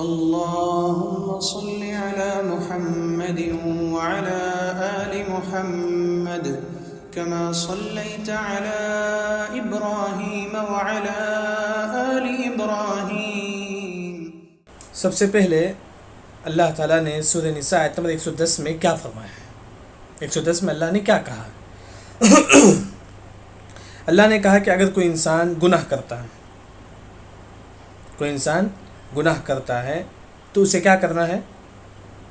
اللهم صل على محمد وعلى آل محمد كما صليت على إبراهيم وعلى آل إبراهيم۔ سب سے پہلے اللہ تعالیٰ نے سورہ نساء آیت نمبر 110 میں کیا فرمایا ہے؟ 110 میں اللہ نے کیا کہا؟ اللہ نے کہا کہ اگر کوئی انسان گناہ کرتا ہے تو اسے کیا کرنا ہے؟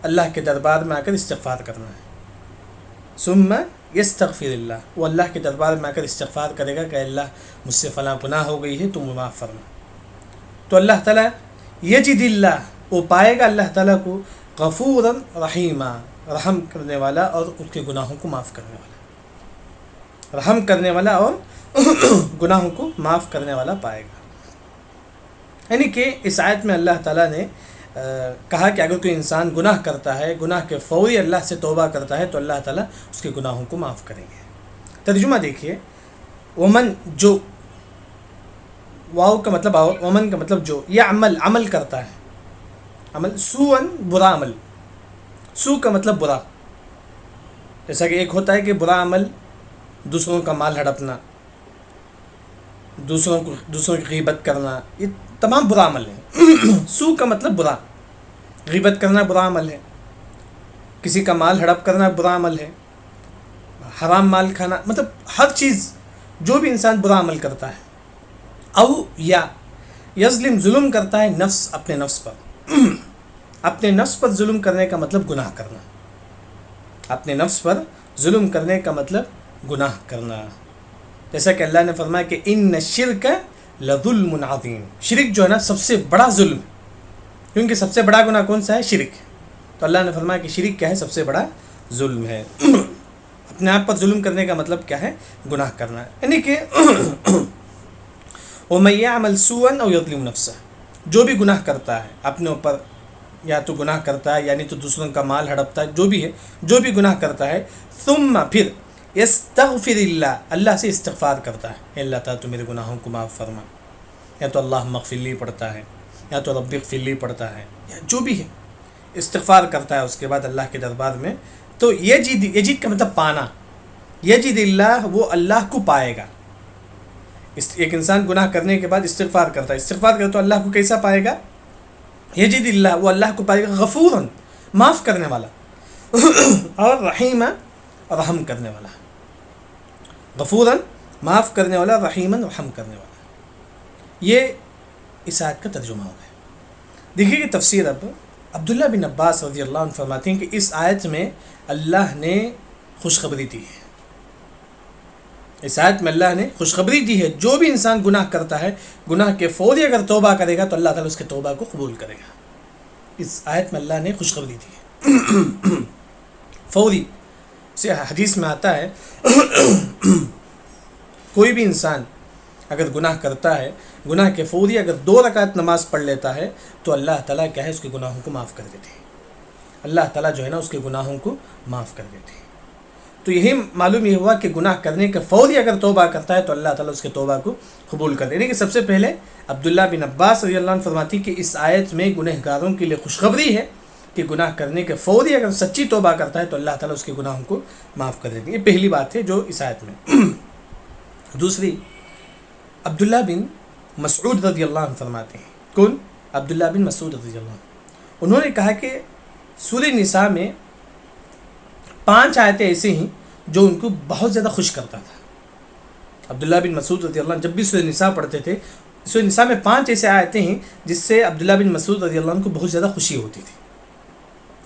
اللہ کے دربار میں آ کر استغفار کرنا ہے۔ ثم یستغفر اللہ، وہ اللہ کے دربار میں آ کر استغفار کرے گا کہ اللہ مجھ سے فلاں گناہ ہو گئی ہے، تم معاف فرما۔ تو اللہ تعالیٰ یجد اللہ، وہ پائے گا اللہ تعالیٰ کو غفورا رحیما، رحم کرنے والا اور اس کے گناہوں کو معاف کرنے والا، رحم کرنے والا اور گناہوں کو معاف کرنے والا پائے گا۔ یعنی کہ اس آیت میں اللہ تعالیٰ نے کہا کہ اگر کوئی انسان گناہ کرتا ہے، گناہ کے فوری اللہ سے توبہ کرتا ہے تو اللہ تعالیٰ اس کے گناہوں کو معاف کریں گے۔ ترجمہ دیکھیے، ومن جو، واو کا مطلب ومن کا مطلب جو، یہ عمل کرتا ہے، عمل سوءً برا عمل، سو کا مطلب برا، جیسا کہ ایک ہوتا ہے کہ برا عمل دوسروں کا مال ہڑپنا، دوسروں کی غیبت کرنا، یہ تمام برا عمل ہے۔ سو کا مطلب برا، غیبت کرنا برا عمل ہے، کسی کا مال ہڑپ کرنا برا عمل ہے، حرام مال کھانا، مطلب ہر چیز جو بھی انسان برا عمل کرتا ہے، او یا یظلم، ظلم کرتا ہے نفس، اپنے نفس پر، اپنے نفس پر ظلم کرنے کا مطلب گناہ کرنا، اپنے نفس پر ظلم کرنے کا مطلب گناہ کرنا، جیسا کہ اللہ نے فرمایا کہ ان الشرک لظلم عظیم، شرک جو ہے نا سب سے بڑا ظلم ہے، کیونکہ سب سے بڑا گناہ کون سا ہے؟ شرک۔ تو اللہ نے فرمایا کہ شرک کیا ہے؟ سب سے بڑا ظلم ہے۔ اپنے آپ پر ظلم کرنے کا مطلب کیا ہے؟ گناہ کرنا ہے، یعنی کہ وَمَن يَعْمَلْ سُوءًا أَوْ يَظْلِمْ نَفْسَهُ، جو بھی گناہ کرتا ہے اپنے اوپر، یا تو گناہ کرتا ہے یعنی تو دوسروں کا مال ہڑپتا ہے، جو بھی ہے، جو بھی گناہ کرتا ہے، ثم پھر یستغفر اللہ، اللہ سے استغفار کرتا ہے، اے اللہ تعالیٰ تو میرے گناہوں کو معاف فرما، یا تو اللہم اغفر لی پڑھتا ہے، یا تو رب اغفر لی پڑھتا ہے، یا جو بھی ہے استغفار کرتا ہے اس کے بعد اللہ کے دربار میں، تو یجد کا مطلب پانا، یجد اللہ، وہ اللہ کو پائے گا۔ ایک انسان گناہ کرنے کے بعد استغفار کرتا ہے، استغفار کرے تو اللہ کو کیسا پائے گا؟ یجد اللہ، وہ اللہ کو پائے گا غفوراً، معاف کرنے والا، اور رحیمہ، رحم کرنے والا، غفوراً معاف کرنے والا، رحیماً رحم کرنے والا۔ یہ اس آیت کا ترجمہ ہو گیا۔ دیکھیے کہ تفسیر اب عبداللہ بن عباس رضی اللہ عنہ فرماتے ہیں کہ اس آیت میں اللہ نے خوشخبری دی ہے، اس آیت میں اللہ نے خوشخبری دی ہے، جو بھی انسان گناہ کرتا ہے، گناہ کے فوری اگر توبہ کرے گا تو اللہ تعالیٰ اس کے توبہ کو قبول کرے گا۔ اس آیت میں اللہ نے خوشخبری دی ہے فوری، سے حدیث میں آتا ہے کوئی بھی انسان اگر گناہ کرتا ہے، گناہ کے فوری اگر 2 رکعت نماز پڑھ لیتا ہے تو اللہ تعالیٰ کیا ہے؟ اس کے گناہوں کو معاف کر دیتے ہیں، اللہ تعالیٰ جو ہے نا اس کے گناہوں کو معاف کر دیتے ہیں۔ تو یہی معلوم یہ ہوا کہ گناہ کرنے کے فوری اگر توبہ کرتا ہے تو اللہ تعالیٰ اس کے توبہ کو قبول کر دے۔ لیکن سب سے پہلے عبداللہ بن عباس رضی اللہ عنہ فرماتی کہ اس آیت میں گنہگاروں کے لیے خوشخبری ہے کہ گناہ کرنے کے فوری اگر سچی توبہ کرتا ہے تو اللہ تعالیٰ اس کے گناہوں کو معاف کر دیتے ہیں۔ یہ پہلی بات ہے جو اس آیت میں۔ دوسری، عبداللہ بن مسعود رضی اللہ عنہ فرماتے ہیں، کون؟ عبداللہ بن مسعود رضی اللہ عنہ، انہوں نے کہا کہ سورہ نساء میں 5 آیتیں ایسے ہیں جو ان کو بہت زیادہ خوش کرتا تھا۔ عبداللہ بن مسعود رضی اللہ عنہ جب بھی سورہ نساء پڑھتے تھے، سورہ نساء میں 5 ایسے آیتیں ہیں جس سے عبداللہ بن مسعود رضی اللہ عنہ کو بہت زیادہ خوشی ہوتی تھی۔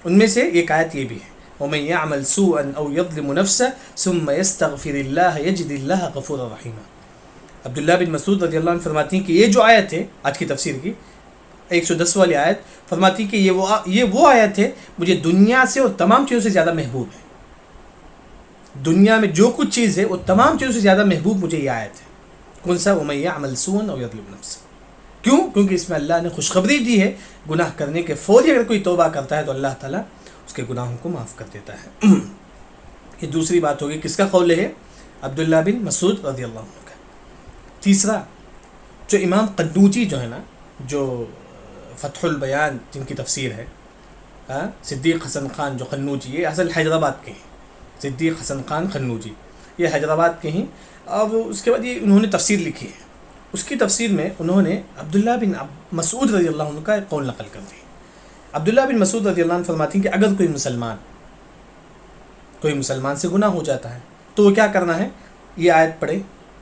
ان میں سے ایک آیت یہ بھی ہے، وَمَن يَعْمَلْ سُوءًا أَوْ يَظْلِمُ نَفْسَهُ ثُمَّ يَسْتَغْفِرِ اللَّهَ يَجِدِ اللَّهَ غَفُورًا رَحِيمًا۔ عبداللہ بن مسعود رضی اللہ عنہ فرماتی ہیں کہ یہ جو آیت ہے آج کی تفسیر کی 110 والی آیت، فرماتی کہ یہ وہ آیت ہے مجھے دنیا سے اور تمام چیزوں سے زیادہ محبوب ہے، دنیا میں جو کچھ چیز ہے وہ تمام چیزوں سے زیادہ محبوب مجھے یہ آیت ہے۔ کون سا؟ وَمَن يَعْمَلْ سُوءًا أَوْ يَظْلِمْ نَفْسَهُ۔ کیوں؟ کیونکہ اس میں اللہ نے خوشخبری دی ہے، گناہ کرنے کے فوری اگر کوئی توبہ کرتا ہے تو اللہ تعالیٰ اس کے گناہوں کو معاف کر دیتا ہے۔ یہ دوسری بات ہوگی، کس کا قول ہے؟ عبداللہ بن مسعود رضی اللہ عنہ کا۔ تیسرا، جو امام قنوجی جو ہے نا، جو فتح البیان جن کی تفسیر ہے، صدیق حسن خان جو قنوجی، یہ اصل حیدرآباد کے ہیں، صدیق حسن خان قنوجی یہ حیدرآباد کے ہیں، اور اس کے بعد یہ انہوں نے تفسیر لکھی ہے. اس کی تفسیر میں انہوں نے عبداللہ بن مسعود رضی اللہ عنہ کا ایک قول نقل کر دی. عبداللہ بن مسعود رضی اللہ عنہ فرماتی ہیں کہ اگر کوئی مسلمان سے گناہ ہو جاتا ہے تو وہ کیا کرنا ہے؟ یہ آیت پڑھے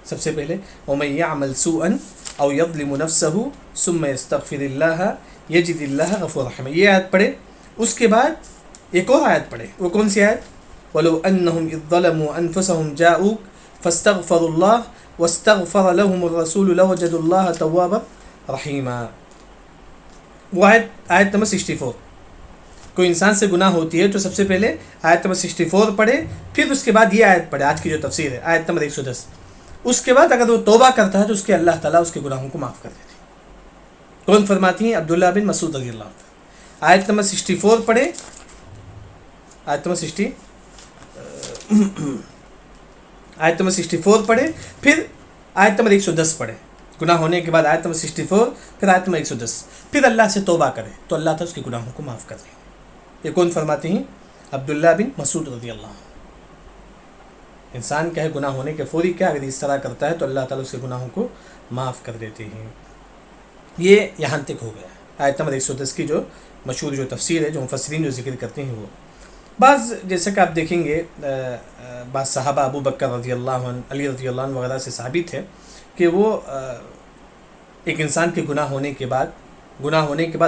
سب سے پہلے، وَمَن يَعْمَلْ سُوءًا أَوْ يَظْلِمُ نَفْسَهُ ثُمَّ يَسْتَغْفِرِ اللَّهَ يَجِدِ اللَّهَ غَفُورًا رَحِيمًا. یہ آیت پڑھے. اس کے بعد ایک اور آیت پڑھے. وہ کون سی آیت؟ وَلَوْ أَنَّهُمْ إِذ ظَّلَمُوا أَنفُسَهُمْ جَاءُوكَ فَاسْتَغْفَرُوا اللَّهَ وَاسْتَغْفَرَ لَهُمُ الرَّسُولُ لَوَجَدُوا اللَّهَ تَوَّابًا رَحِيمًا. وہ آیت نمبر 64. کوئی انسان سے گناہ ہوتی ہے تو سب سے پہلے آیت نمبر 64 پڑھے، پھر اس کے بعد یہ آیت پڑھے، آج کی جو تفسیر ہے آیت نمبر 110. اس کے بعد اگر وہ توبہ کرتا ہے تو اس کے اللہ تعالیٰ اس کے گناہوں کو معاف کر دیتے ہیں. کون فرماتی ہیں؟ عبداللہ بن مسعود رضی اللہ عنہ. آیت نمبر 64 پڑھے، آیت نمبر 64 پڑھے، پھر آیت نمبر 110 پڑھے. گناہ ہونے کے بعد آیت نمبر 64، پھر آیت نمبر 110، پھر اللہ سے توبہ کرے تو اللہ تعالیٰ اس کے گناہوں کو معاف کر دیں. یہ کون فرماتے ہیں؟ عبداللہ بن مسعود رضی اللہ عنہ. انسان کیا ہے گناہ ہونے کے فوری کیا اگر اس طرح کرتا ہے تو اللہ تعالیٰ اس کے گناہوں کو معاف کر دیتے ہیں. یہ یہاں تک ہو گیا. آیت نمبر 110 کی جو مشہور جو تفسیر ہے، جو مفسرین جو ذکر کرتے ہیں، وہ بعض جیسا کہ آپ دیکھیں گے بعض صحابہ ابو بکر رضی اللہ عنہ، علی رضی اللہ عنہ وغیرہ سے ثابت ہے کہ وہ ایک انسان کے گناہ ہونے کے بعد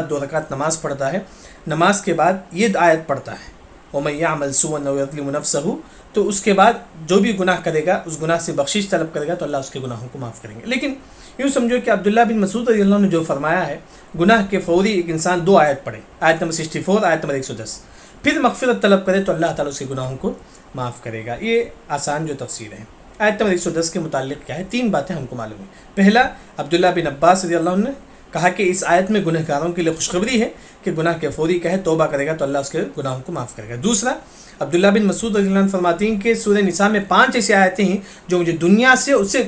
2 رکعت نماز پڑھتا ہے. نماز کے بعد یہ آیت پڑھتا ہے، وَمَن يَعْمَلْ سُوءًا أَوْ يَظْلِمُ نَفْسَهُ. تو اس کے بعد جو بھی گناہ کرے گا اس گناہ سے بخشش طلب کرے گا تو اللہ اس کے گناہوں کو معاف کریں گے. لیکن یوں سمجھو کہ عبداللہ بن مسعود رضی اللہ عنہ نے جو فرمایا ہے، گناہ کے فوری ایک انسان 2 آیت پڑھے، آیت نمبر 64، آیت نمبر 110، پھر مغفرت طلب کرے تو اللہ تعالیٰ اس کے گناہوں کو معاف کرے گا. یہ آسان جو تفسیر ہے. آیت نمبر 110 کے متعلق کیا ہے؟ 3 باتیں ہم کو معلوم ہیں. پہلا، عبداللہ بن عباس رضی اللہ عنہ نے کہا کہ اس آیت میں گنہ گاروں کے لیے خوشخبری ہے کہ گناہ کے فوری کہے توبہ کرے گا تو اللہ اس کے گناہوں کو معاف کرے گا. دوسرا، عبداللہ بن مسعود رضی اللہ عنہ فرماتے ہیں کہ سورہ نساء میں 5 ایسی آیتیں ہیں جو مجھے دنیا سے، اس سے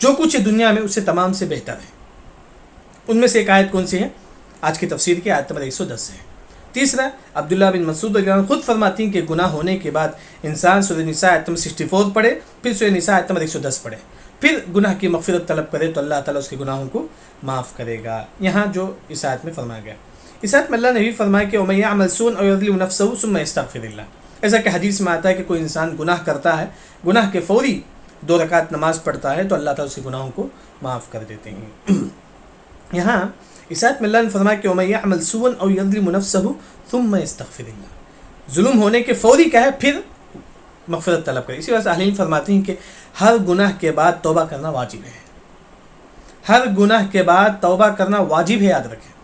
جو کچھ ہے دنیا میں، اس سے تمام سے بہتر ہے. ان میں سے ایک آیت کون سی ہے؟ آج کی تفسیر کی آیت نمبر 110 ہے. تیسرا، عبداللہ بن مسعود رضی اللہ عنہ خود فرماتے ہیں کہ گناہ ہونے کے بعد انسان سورہ نساء آیت نمبر 64 پڑھے، پھر سورہ نساء آیت نمبر 110 پڑھے، پھر گناہ کی مغفرت طلب کرے تو اللہ تعالیٰ اس کے گناہوں کو معاف کرے گا. یہاں جو اس آیت میں فرمایا گیا، اس آیت میں اللہ نے بھی فرمایا کہ وَمَن يَعْمَلْ سُوءًا أَوْ يَظْلِمْ نَفْسَهُ ثُمَّ يَسْتَغْفِرِ اللَّهَ. ایسا کہ حدیث میں آتا ہے کہ کوئی انسان گناہ کرتا ہے، گناہ کے فوری 2 رکعت نماز پڑھتا ہے تو اللہ تعالیٰ اس کے گناہوں کو معاف کر دیتے ہیں. یہاں اس آیت میں اللہ نے فرمایا کہ وَمَن يَعْمَلْ سُوءًا أَوْ يَظْلِمْ نَفْسَهُ ثُمَّ يَسْتَغْفِرِ اللَّهَ. ظلم ہونے کے فوری کیا ہے، پھر مغفرت طلب کرے. اسی وجہ سے اہل علم فرماتے ہیں کہ ہر گناہ کے بعد توبہ کرنا واجب ہے. ہر گناہ کے بعد توبہ کرنا واجب ہے، یاد رکھیں.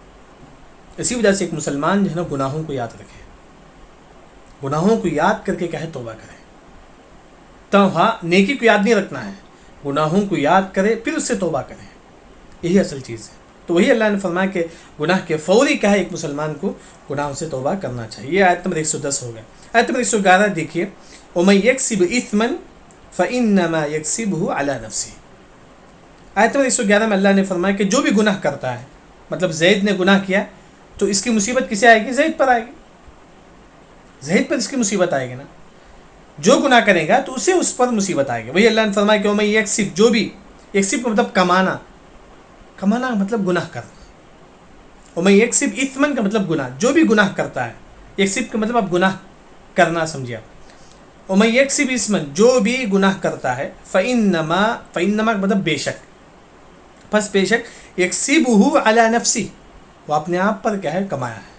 اسی وجہ سے ایک مسلمان جو ہے نا گناہوں کو یاد رکھے، گناہوں کو یاد کر کے کہے توبہ کرے. تو ہاں، نیکی کو یاد نہیں رکھنا ہے، گناہوں کو یاد کرے پھر اس سے توبہ کرے. یہی اصل چیز ہے. تو وہی اللہ نے فرمایا کہ گناہ کے فوری کہا ایک مسلمان کو گناہوں سے توبہ کرنا چاہیے. یہ آیت نمبر 110 ہو گیا. آیت نمبر 111 دیکھیے، وَمَن يَكْسِبْ إِثْمًا فَإِنَّمَا يَكْسِبُهُ عَلَى نَفْسِهِ. آیت نمبر 111 میں اللہ نے فرمایا کہ جو بھی گناہ کرتا ہے، مطلب زید نے گناہ کیا تو اس کی مصیبت کسے آئے گی؟ زید پر آئے گی. زید پر اس کی مصیبت آئے گی نا. جو گناہ کرے گا تو اسے اس پر مصیبت آئے گی. وہی اللہ نے فرمایا کہ وَمَن يَكْسِبْ، جو بھی، یکسب کا مطلب کمانا مطلب گناہ کرنا. وَمَن يَكْسِبْ إِثْمًا کا مطلب گناہ، جو بھی گناہ کرتا ہے. یکسب کا مطلب اب گناہ کرنا سمجھے آپ. وَمَن يَكْسِبْ إِثْمًا، جو بھی گناہ کرتا ہے، فَإِنَّمَا کا مطلب بے شک، پس بے شک، يَكْسِبُهُ عَلَى نَفْسِهِ، وہ اپنے آپ پر کیا ہے کمایا ہے.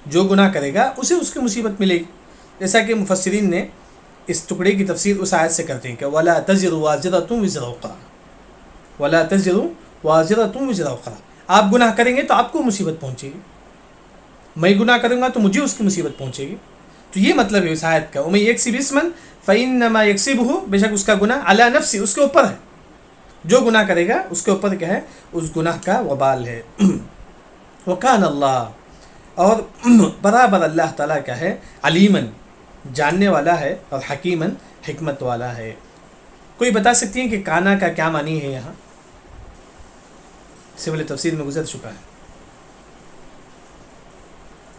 جو گناہ کرے گا اسے اس کی مصیبت ملے گی. جیسا کہ مفسرین نے اس ٹکڑے کی تفسیر اس آیت سے کرتے ہیں کہ وَلَا تَزِرُ وَازِرَةٌ وِزْرَ أُخْرَىٰ، وَلَا تَزِرُ وَازِرَةٌ وِزْرَ أُخْرَىٰ. آپ گناہ کریں گے تو آپ کو مصیبت پہنچے گی، میں گناہ کروں گا تو مجھے اس کی مصیبت پہنچے گی. تو یہ مطلب ہے اس آیت کا، وَمَن يَكْسِبْ إِثْمًا فَإِنَّمَا يَكْسِبُهُ، بے شک اس کا گناہ عَلَى نَفْسِهِ، اس کے اوپر ہے. جو گناہ کرے گا اس کے اوپر کیا ہے، اس گناہ کا وبال ہے. وَكَانَ اللَّهُ، اور برابر اللہ تعالیٰ کیا ہے، علیماً، جاننے والا ہے، اور حکیماً، حکمت والا ہے. کوئی بتا سکتی ہیں کہ کانا کا کیا معنی ہے؟ یہاں سے پہلے تفسیر میں گزر چکا ہے.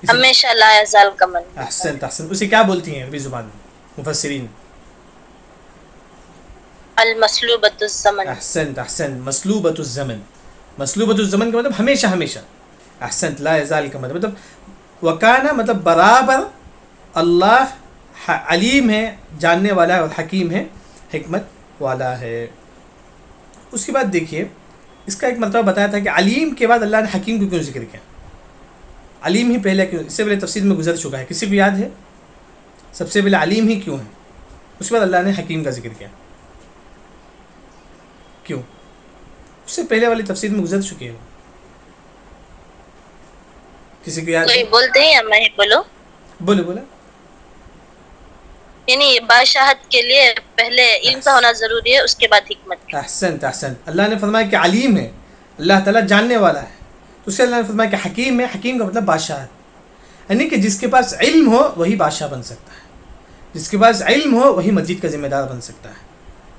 ہمیشہ لا یزال کا من. احسنت احسنت. اسے کیا بولتی ہیں عربی زبان میں مفسرین؟ المسلوبۃ الزمن. احسنت احسنت. مسلوبۃ الزمن. مسلوبۃ الزمن کا مطلب ہمیشہ ہمیشہ. احسنت. لا یزال کا مطلب وکانا مطلب برابر اللہ علیم ہے، جاننے والا ہے، اور حکیم ہے، حکمت والا ہے. اس کے بعد دیکھیے اس کا ایک مرتبہ بتایا تھا کہ علیم کے بعد اللہ نے حکیم کو کیوں ذکر کیا؟ علیم ہی پہلے کیوں؟ اس سے پہلے تفسیر میں گزر چکا ہے، کسی کو یاد ہے سب سے پہلے علیم ہی کیوں ہے؟ اس کے بعد اللہ نے حکیم کا ذکر کیا کیوں؟ اس سے پہلے والی تفسیر میں گزر چکی ہے. کسی کو یاد کوئی ہے؟ بولتے ہیں یا میں ہی بولوں؟ بولے بولے. یعنی بادشاہت کے لیے پہلے علم کا ہونا ضروری ہے، اس کے بعد حکمت. احسنت احسنت. اللہ نے فرمایا کہ علیم ہے، اللہ تعالیٰ جاننے والا ہے. تو اس سے اللہ نے فرمایا کہ حکیم ہے. حکیم کا مطلب بادشاہ ہے، یعنی کہ جس کے پاس علم ہو وہی بادشاہ بن سکتا ہے، جس کے پاس علم ہو وہی مسجد کا ذمہ دار بن سکتا ہے.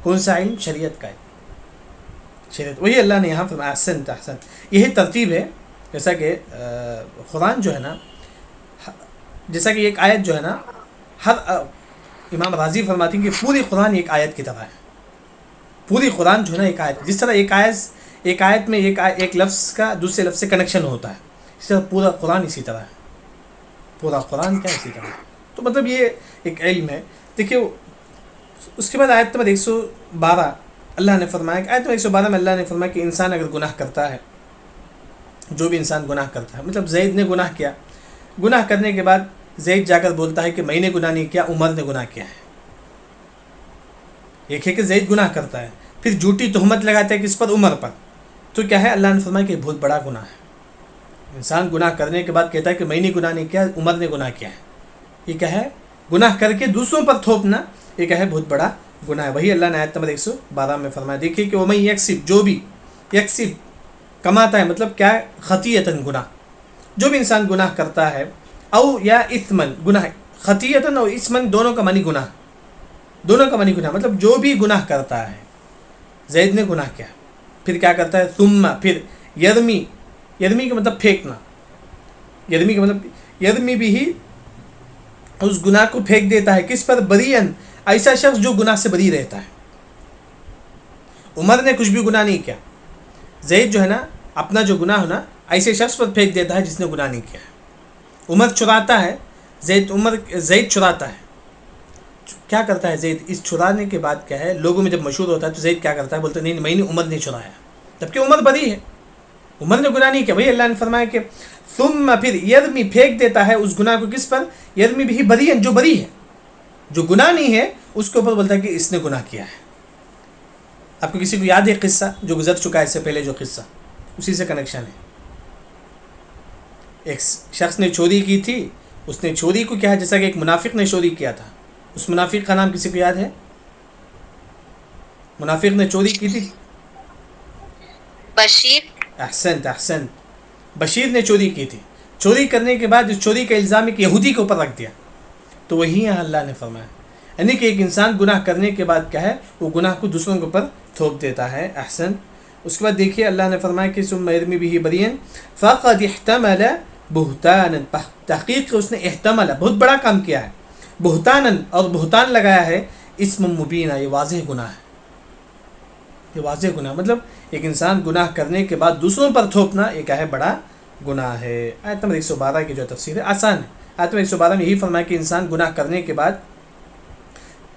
کون سا علم؟ شریعت کا علم. شریعت وہی اللہ نے یہاں فرمایا. احسنت احسنت. یہی ترتیب ہے. جیسا کہ قرآن جو ہے نا، جیسا کہ ایک آیت جو ہے نا، ہر امام راضی فرماتی ہیں کہ پوری قرآن ایک آیت کی طرح ہے. پوری قرآن جو ہے نا ایک آیت، جس طرح ایک آیت میں ایک لفظ کا دوسرے لفظ سے کنیکشن ہوتا ہے، اس طرح پورا قرآن اسی طرح ہے. پورا قرآن کیا اسی طرح ہے. تو مطلب یہ ایک علم ہے. دیکھیے اس کے بعد آیت نمبر 112 اللہ نے فرمایا کہ آیت نمبر 112 میں اللہ نے فرمایا کہ انسان اگر گناہ کرتا ہے، جو بھی انسان گناہ کرتا ہے، مطلب زید نے گناہ کیا، گناہ کرنے کے بعد زید جا کر بولتا ہے کہ میں نے گناہ نہیں کیا، عمر نے گناہ کیا ہے. ایک ہے کہ زید گناہ کرتا ہے، پھر جھوٹی تہمت لگاتا ہے کس پر؟ عمر پر. تو کیا ہے؟ اللہ نے فرمایا کہ بہت بڑا گناہ ہے. انسان گناہ کرنے کے بعد کہتا ہے کہ میں نے گناہ نہیں کیا، عمر نے گناہ کیا ہے. یہ کیا ہے؟ گناہ کر کے دوسروں پر تھوپنا. یہ کیا ہے؟ بہت بڑا گناہ ہے. وہی اللہ نے آیت نمبر 112 میں فرمایا. دیکھیے کہ وَمَن یکسب، جو بھی یکسب کماتا ہے، مطلب کیا ہے؟ خطیئتن گناہ. جو بھی انسان گناہ کرتا ہے، او یا اثمن گناہ، خطیئتن اور اثمن دونوں کا معنی گناہ، دونوں کا معنی گناہ. مطلب جو بھی گناہ کرتا ہے، زید نے گناہ کیا، پھر کیا کرتا ہے؟ ثم پھر یرمی، یرمی کا مطلب پھینکنا، یرمی کا مطلب یرمی بھی ہی اس گناہ کو پھینک دیتا ہے. کس پر؟ بریئن، ایسا شخص جو گناہ سے بری رہتا ہے. عمر نے کچھ بھی گناہ نہیں کیا، زید جو ہے نا اپنا جو گناہ ہونا ایسے شخص پر پھینک دیتا ہے جس نے گناہ نہیں کیا ہے. عمر چراتا ہے، زید چراتا ہے. کیا کرتا ہے زید؟ اس چرانے کے بعد کیا ہے؟ لوگوں میں جب مشہور ہوتا ہے تو زید کیا کرتا ہے؟ بولتا ہے نہیں میں نے عمر نے چرایا، جبکہ عمر بری ہے، عمر نے گناہ نہیں کیا. وہی اللہ نے فرمایا کہ ثم پھر یرمی پھینک دیتا ہے اس گناہ کو. کس پر؟ یرمی بھی بری، جو بری ہے، جو گناہ نہیں ہے اس کے اوپر بولتا ہے کہ اس نے گناہ کیا ہے. آپ کو کسی کو یاد ہے قصہ جو گزر چکا ہے اس سے پہلے؟ جو قصہ اسی سے کنیکشن ہے. ایک شخص نے چوری کی تھی، اس نے چوری کو کیا ہے؟ جیسا کہ ایک منافق نے چوری کیا تھا. اس منافق کا نام کسی کو یاد ہے؟ منافق نے چوری کی تھی. بشیر. احسنت احسنت. بشیر نے چوری کی تھی. چوری کرنے کے بعد اس چوری کا الزام ایک یہودی کے اوپر رکھ دیا. تو وہی یہاں اللہ نے فرمایا، یعنی کہ ایک انسان گناہ کرنے کے بعد کیا ہے؟ وہ گناہ کو دوسروں کے اوپر تھوپ دیتا ہے. احسن. اس کے بعد دیکھیے اللہ نے فرمایا کہ ثم یرمی به بريئا فقد احتمل بہتانا، تحقیق اس نے احتمل بہت بڑا کام کیا ہے، بہتانا اور بہتان لگایا ہے، اسم مبینہ، یہ واضح گناہ ہے. یہ واضح گناہ مطلب ایک انسان گناہ کرنے کے بعد دوسروں پر تھوپنا یہ کیا ہے؟ بڑا گناہ ہے. آیت نمبر 112 کی جو تفسیر ہے آسان ہے. آیت نمبر 112 میں یہی فرمایا کہ انسان گناہ کرنے کے بعد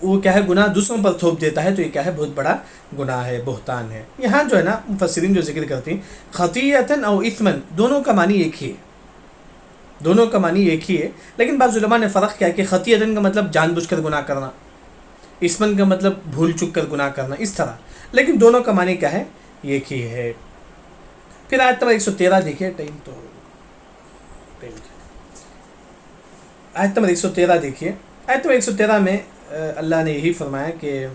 وہ کیا ہے؟ گناہ دوسروں پر تھوپ دیتا ہے، تو یہ کیا ہے؟ بہت بڑا گناہ ہے، بہتان ہے. یہاں جو ہے نا مفسرین جو ذکر کرتے ہیں خطیئتن او اثمن، دونوں کا معنی ایک ہی ہے، دونوں کا معنی ایک ہی ہے. لیکن بعض علماء نے فرق کیا کہ خطیئتن کا مطلب جان بوجھ کر گناہ کرنا، اثمن کا مطلب بھول چک کر گناہ کرنا، اس طرح. لیکن دونوں کا معنی کیا ہے؟ ایک ہی ہے. پھر آیت نمبر 113 دیکھیے. آیت نمبر 113 دیکھیے. آیت نمبر 113 میں اللہ نے یہی فرمایا کہ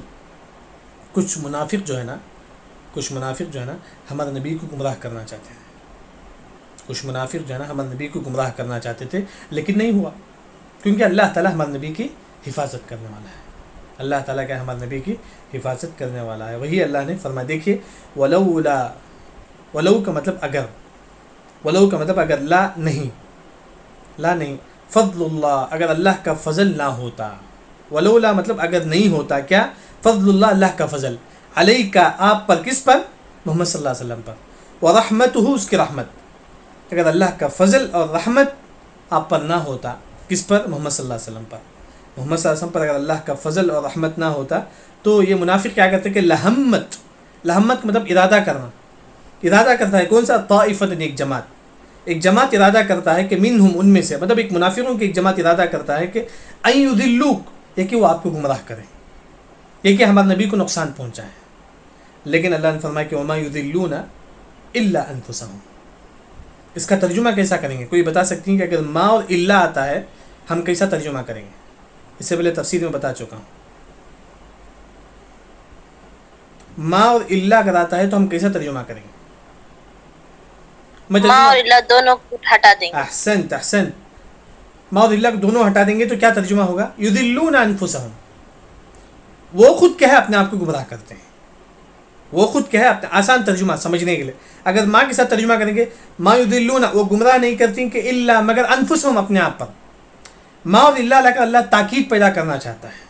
کچھ منافق جو ہے نا ہمارے نبی کو گمراہ کرنا چاہتے ہیں. کچھ منافق جو ہے نا ہمارے نبی کو گمراہ کرنا چاہتے تھے، لیکن نہیں ہوا، کیونکہ اللہ تعالیٰ ہمارے نبی کی حفاظت کرنے والا ہے. اللہ تعالیٰ کیا ہمارے نبی کی حفاظت کرنے والا ہے. وہی اللہ نے فرمایا. دیکھیے ولو کا مطلب اگر، ولو کا مطلب اگر، لا نہیں، لا نہیں، فضل اللہ، اگر اللہ کا فضل نہ ہوتا، ولولا مطلب اگر نہیں ہوتا، کیا؟ فضل اللہ، اللہ کا فضل، علیہ کا آپ پر، کس پر؟ محمد صلی اللہ علیہ وسلم پر، ورحمتہ، اس کی رحمت، اگر اللہ کا فضل اور رحمت آپ پر نہ ہوتا، کس پر؟ محمد صلی اللہ علیہ وسلم پر، محمد صلی اللہ علیہ وسلم پر اگر اللہ کا فضل اور رحمت نہ ہوتا تو یہ منافق کیا کرتے کہ لہمت، لہمت مطلب ارادہ کرنا، ارادہ کرتا ہے کون سا؟ طائفۃ، ایک جماعت ارادہ کرتا ہے کہ منہم، ان میں سے، مطلب ایک منافقوں کی ایک جماعت ارادہ کرتا ہے کہ ان یضلوک، یہ کہ وہ آپ کو گمراہ کریں، یہ کہ ہمارے نبی کو نقصان پہنچائیں، لیکن اللہ نے فرمایا کہ وما یضلون الا انفسهم۔ اس کا ترجمہ کیسا کریں گے؟ کوئی بتا سکتی ہیں کہ اگر ما اور الا آتا ہے ہم کیسا ترجمہ کریں گے؟ اس سے پہلے تفسیر میں بتا چکا ہوں، ما اور الا اگر آتا ہے تو ہم کیسا ترجمہ کریں گے؟ ما اور الا دونوں کو ہٹا دیں گے۔ احسنت، ما اور الا دونوں ہٹا دیں گے تو کیا ترجمہ ہوگا؟ یضلون انفسهم، وہ خود کیا ہے اپنے آپ کو گمراہ کرتے ہیں، وہ خود کیا ہے اپنے، آسان ترجمہ سمجھنے کے لیے اگر ما کے ساتھ ترجمہ کریں گے، ما یضلون، وہ گمراہ نہیں کرتی کہ الا مگر انفسهم، اپنے آپ پر، ما اور الا لگا اللہ تاکید پیدا کرنا چاہتا ہے،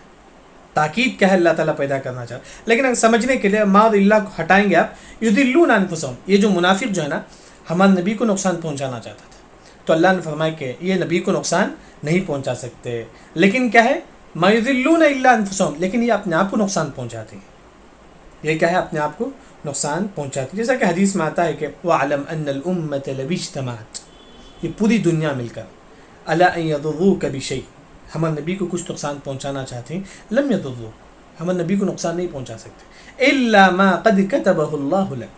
تاکید کیا ہے اللہ تعالیٰ پیدا کرنا چاہتا ہے، لیکن اگر سمجھنے کے لیے ما اور الا کو ہٹائیں گے آپ، یضلون انفسهم، یہ جو منافق جو ہے نا ہمارے نبی کو نقصان پہنچانا چاہتا تھا، تو اللہ نے فرمایا کہ یہ نبی کو نقصان نہیں پہنچا سکتے، لیکن کیا ہے؟ ما یضلون الا انفسهم، لیکن یہ اپنے آپ کو نقصان پہنچاتے ہیں، یہ کیا ہے؟ اپنے آپ کو نقصان پہنچاتے ہیں، جیسا کہ حدیث میں آتا ہے کہ وَعْلَمْ أَنَّ الْأُمَّةَ لَوِ اجْتَمَعَتْ، یہ پوری دنیا مل کر عَلَىٰ أَن يَضُرُّوكَ بِشَيْءٍ، ہمارے نبی کو کچھ نقصان پہنچانا چاہتے ہیں، لم يضروك، ہمارے نبی کو نقصان نہیں پہنچا سکتے، الا ما قد كتبه اللہ لك،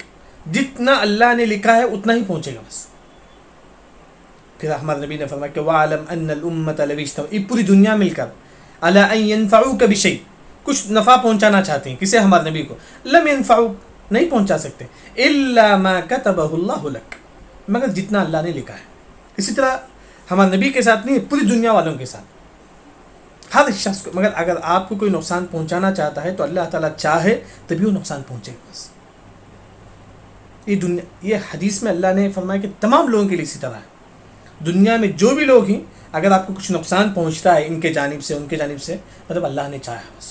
جتنا اللہ نے لکھا ہے اتنا ہی پہنچے گا بس۔ پھر ہمارے نبی نے فرمایا کہ وَعْلَمْ أَنَّ الْأُمَّةَ لَوِ اجْتَمَعَتْ، یہ پوری دنیا مل کر عَلَىٰ أَن يَنفَعُوكَ بِشَيْءٍ، کچھ نفع پہنچانا چاہتے ہیں، کسے؟ ہمارے نبی کو، لم ينفعوك، نہیں پہنچا سکتے، الا ما كتبه اللہ لك، مگر جتنا اللہ نے لکھا ہے۔ اسی طرح ہمارے نبی کے ساتھ نہیں، پوری دنیا والوں کے ساتھ، ہر شخص کو، مگر اگر آپ کو کوئی نقصان پہنچانا چاہتا ہے تو اللہ تعالیٰ چاہے تبھی وہ نقصان پہنچے گا بس۔ یہ دنیا، یہ حدیث میں اللہ نے فرمایا کہ تمام لوگوں کے لیے اسی طرح ہے، دنیا میں جو بھی لوگ ہیں اگر آپ کو کچھ نقصان پہنچتا ہے ان کے جانب سے، ان کے جانب سے، مطلب اللہ نے چاہا بس،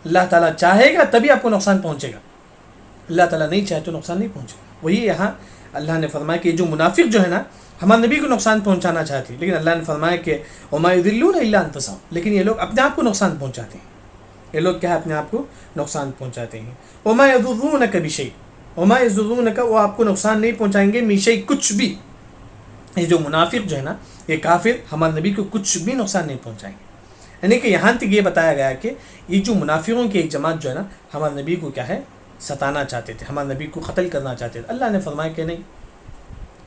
اللہ تعالیٰ چاہے گا تبھی آپ کو نقصان پہنچے گا، اللہ تعالیٰ نہیں چاہے تو نقصان نہیں پہنچے گا۔ وہی یہاں اللہ نے فرمایا کہ جو منافق جو ہے نا ہمارے نبی کو نقصان پہنچانا چاہتے ہیں، لیکن اللہ نے فرمایا کہ وما یضلون الا انفسهم، لیکن یہ لوگ اپنے آپ کو نقصان پہنچاتے ہیں، یہ لوگ کیا ہے؟ اپنے آپ کو نقصان پہنچاتے ہیں۔ وما یضرونک بشیء، وما یضرونک، وہ آپ کو نقصان نہیں پہنچائیں گے، من شیء، کچھ بھی۔ یہ جو منافق جو ہے نا، یہ کافر ہمارے نبی کو کچھ بھی نقصان نہیں پہنچائیں گے، یعنی کہ یہاں تک یہ بتایا گیا کہ یہ جو منافقوں کی ایک جماعت جو ہے نا ہمارے نبی کو کیا ہے؟ ستانا چاہتے تھے، ہمارے نبی کو قتل کرنا چاہتے تھے۔ اللہ نے فرمایا کہ نہیں،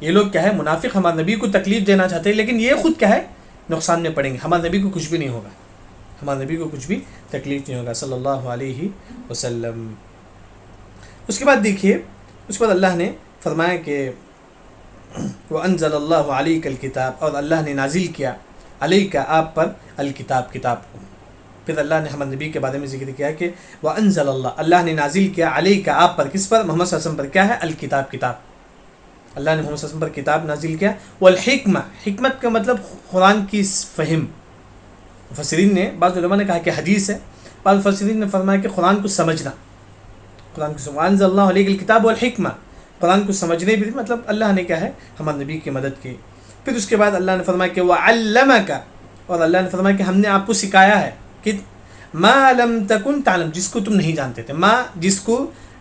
یہ لوگ کیا ہے؟ منافق ہمارے نبی کو تکلیف دینا چاہتے ہیں، لیکن یہ خود کیا ہے؟ نقصان میں پڑیں گے، ہمارے نبی کو کچھ بھی نہیں ہوگا، ہمارے نبی کو کچھ بھی تکلیف نہیں ہوگا صلی اللہ علیہ وسلم۔ اس کے بعد دیکھیے، اس کے بعد اللہ نے فرمایا کہ وَأَنزَلَ اللَّهُ عَلَيْكَ الْكِتَابَ، اور اللہ نے نازل کیا علیک، آپ پر، الکتاب، کتاب کو۔ پھر اللہ نے ہمارے نبی کے بارے میں ذکر کیا کہ وَأَنزَلَ اللَّهُ، اللہ نے نازل کیا علیک، آپ پر، کس پر؟ محمد صلی اللہ علیہ وسلم پر، کیا ہے؟ الکتاب، کتاب، اللہ نے محمد صلی اللہ علیہ وسلم پر کتاب نازل کیا۔ والحکمہ، حکمت کا مطلب قرآن کی فہم، مفسرین نے، بعض علماء نے کہا کہ حدیث ہے، بعض مفسرین نے فرمایا کہ قرآن کو سمجھنا، قرآن کو وَأَنزَلَ اللَّهُ عَلَيْكَ الْكِتَابَ وَالْحِکْمَةَ، قرآن کو سمجھنے بھی، مطلب اللہ نے کیا ہے؟ ہمارے نبی کی مدد کی۔ پھر اس کے بعد اللہ نے فرمایا کہ وَعَلَّمَكَ، اور اللہ نے فرمایا کہ ہم نے آپ کو سکھایا ہے کہ ما لم تکن تعلم، جس کو تم نہیں جانتے تھے، ما جس کو،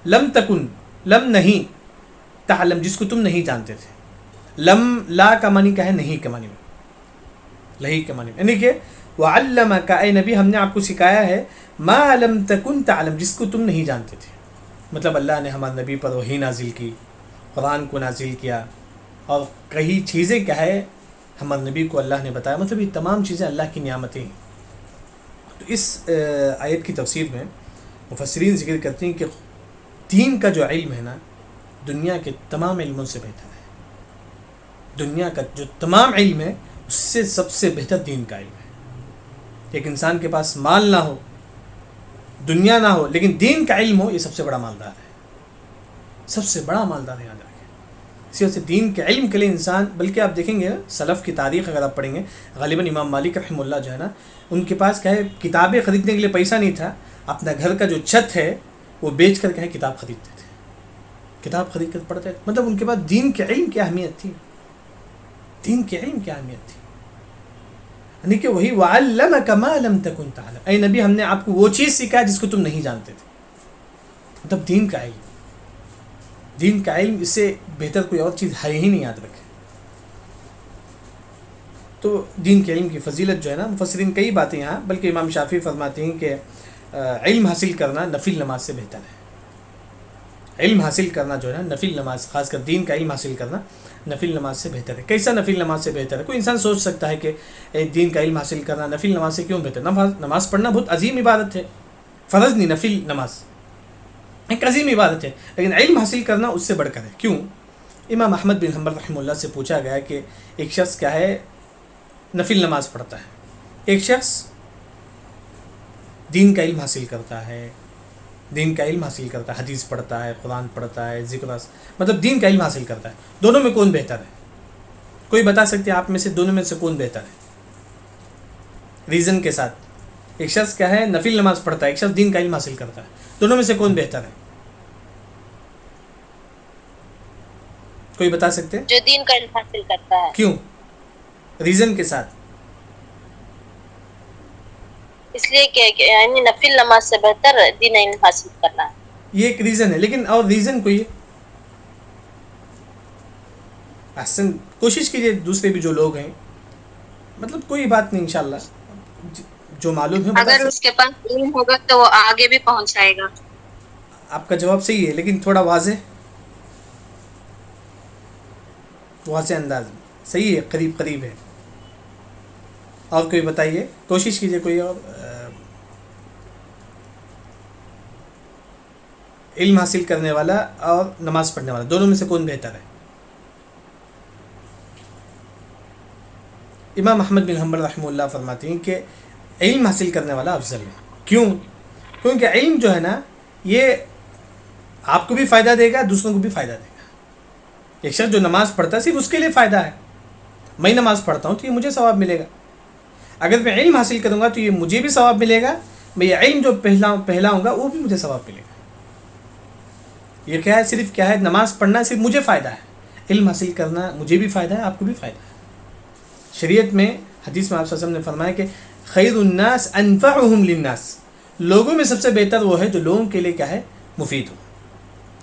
لم تکن، لم نہیں، تعلم جس کو تم نہیں جانتے تھے، لم لا کا معنی کیا ہے؟ نہیں کے معنی میں، لہی کے معنی میں، یعنی کہ وعلمک، اے نبی ہم نے آپ کو سکھایا ہے، ما لم تکن تعلم، جس کو تم نہیں جانتے تھے، مطلب اللہ نے ہمارے نبی پر وحی نازل کی، قرآن کو نازل کیا، اور کئی چیزیں کیا ہے ہمارے نبی کو اللہ نے بتایا، مطلب یہ تمام چیزیں اللہ کی نعمتیں ہیں۔ تو اس آیت کی تفسیر میں مفسرین ذکر کرتے ہیں کہ دین کا جو علم ہے نا دنیا کے تمام علموں سے بہتر ہے، دنیا کا جو تمام علم ہے اس سے سب سے بہتر دین کا علم ہے۔ ایک انسان کے پاس مال نہ ہو، دنیا نہ ہو، لیکن دین کا علم ہو، یہ سب سے بڑا مالدار ہے، سب سے بڑا مالدار ہے یاد رکھیں۔ اسی وجہ سے دین کے علم کے لیے انسان، بلکہ آپ دیکھیں گے سلف کی تاریخ اگر آپ پڑھیں گے، غالباً امام مالک رحمہ اللہ جو ہے نا، ان کے پاس کیا ہے کتابیں خریدنے کے لیے پیسہ نہیں تھا، اپنا گھر کا جو چھت ہے وہ بیچ کر کیا ہے کتاب خریدتے تھے، کتاب خرید کر پڑھتے تھے. مطلب ان کے پاس دین کے علم کی اہمیت تھی، دین کے علم کی اہمیت تھی. یعنی کہ وہی وَعَلَّمَكَ مَا لَمْ تَكُنْ تَعْلَمُ، اے نبی ہم نے آپ کو وہ چیز سکھایا جس کو تم نہیں جانتے تھے. مطلب دین کا علم، دین کا علم، اس سے بہتر کوئی اور چیز ہے ہی نہیں، یاد رکھے. تو دین کے علم کی فضیلت جو ہے نا، مفسرین کئی باتیں یہاں، بلکہ امام شافعی فرماتے ہیں کہ علم حاصل کرنا نفل نماز سے بہتر ہے. علم حاصل کرنا جو ہے نا نفل نماز، خاص کر دین کا علم حاصل کرنا نفل نماز سے بہتر ہے. کیسا نفل نماز سے بہتر ہے؟ کوئی انسان سوچ سکتا ہے کہ دین کا علم حاصل کرنا نفل نماز سے کیوں بہتر؟ نماز پڑھنا بہت عظیم عبادت ہے، فرض نہیں، نفل نماز ایک عظیم عبادت ہے، لیکن علم حاصل کرنا اس سے بڑھ کر ہے. کیوں؟ امام احمد بن حنبل رحمہ اللہ سے پوچھا گیا کہ ایک شخص کیا ہے نفل نماز پڑھتا ہے، ایک شخص دین کا علم حاصل کرتا ہے، دین کا علم حاصل کرتا ہے، حدیث پڑھتا ہے، قرآن پڑھتا ہے، ذکر، مطلب دین کا علم حاصل کرتا ہے. دونوں میں کون بہتر ہے؟ کوئی بتا سکتے ہیں آپ میں سے دونوں میں سے کون بہتر ہے؟ ریزن کے ساتھ. ایک شخص کیا ہے نفل نماز پڑھتا ہے، ایک شخص دین کا علم حاصل کرتا ہے، دونوں میں سے کون بہتر ہے؟ کوئی بتا سکتے ہیں؟ جو دین کا علم حاصل کرتا ہے. کیوں؟ ریزن کے ساتھ. اس لیے کہ یعنی نفل نماز سے بہتر دین علم حاصل کرنا ہے. یہ ایک ریزن ہے، لیکن اور ریزن کوئی ہے؟ احسن، کوشش کیجئے دوسرے بھی جو لوگ ہیں، مطلب کوئی بات نہیں، انشاءاللہ جو معلوم ہے اگر اس کے پاس علم ہوگا تو وہ آگے بھی پہنچ جائے گا. آپ کا جواب صحیح ہے، لیکن تھوڑا واضح انداز میں. صحیح ہے، قریب قریب ہے. اور کوئی بتائیے، کوشش کیجئے کوئی اور. علم حاصل کرنے والا اور نماز پڑھنے والا، دونوں میں سے کون بہتر ہے؟ امام احمد بن حنبل رحمہ اللہ فرماتے ہیں کہ علم حاصل کرنے والا افضل ہے. کیوں؟ کیونکہ علم جو ہے نا یہ آپ کو بھی فائدہ دے گا، دوسروں کو بھی فائدہ دے گا. ایک شخص جو نماز پڑھتا ہے صرف اس کے لیے فائدہ ہے، میں نماز پڑھتا ہوں تو یہ مجھے ثواب ملے گا. اگر میں علم حاصل کروں گا تو یہ مجھے بھی ثواب ملے گا، میں یہ علم جو پہلاؤں گا وہ بھی مجھے ثواب ملے گا. یہ کیا ہے؟ صرف کیا ہے نماز پڑھنا صرف مجھے فائدہ ہے، علم حاصل کرنا مجھے بھی فائدہ ہے، آپ کو بھی فائدہ ہے. شریعت میں حدیث میں آپ صلی اللہ علیہ وسلم نے فرمایا کہ خیر الناس انفعهم للناس، لوگوں میں سب سے بہتر وہ ہے جو لوگوں کے لیے کیا ہے مفید ہو.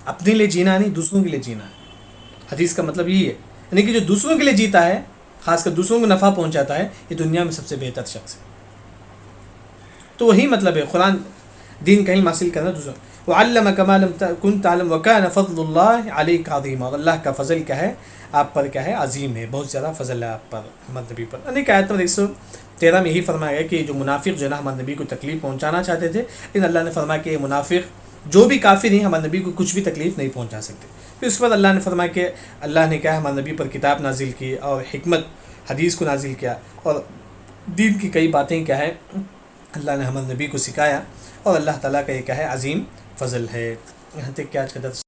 اپنے لیے جینا نہیں، دوسروں کے لیے جینا ہے. حدیث کا مطلب یہی ہے، یعنی کہ جو دوسروں کے لیے جیتا ہے، خاص کر دوسروں کو نفع پہنچاتا ہے، یہ دنیا میں سب سے بہتر شخص ہے. تو وہی مطلب ہے قرآن دین کا علم حاصل کرنا. دوسروں وَعَلَّمَكَ مَا لَمْ تَكُنْ تَعْلَمُ وَكَانَ فَضْلُ اللَّهِ عَلَيْكَ عَظِيمًا، اور اللہ کا فضل کیا ہے آپ پر کیا ہے عظیم ہے، بہت زیادہ فضل ہے آپ پر، محمد نبی پر. یعنی کہ آیت نمبر 113 میں یہی فرمایا گیا کہ جو منافق جو ہے نا ہمارے نبی کو تکلیف پہنچانا چاہتے تھے، لیکن اللہ نے فرمایا کہ یہ منافق جو بھی کافر ہیں ہمارے نبی کو کچھ بھی تکلیف نہیں پہنچا سکتے. پھر اس کے بعد اللہ نے فرمایا کہ اللہ نے کیا ہے ہمارے نبی پر کتاب نازل کی اور حکمت حدیث کو نازل کیا، اور دین کی کئی باتیں کیا ہے اللہ نے ہمارے نبی کو سکھایا، اور اللہ تعالیٰ کا یہ کیا ہے عظیم فضل ہے. یہاں تک کہ آج کا درس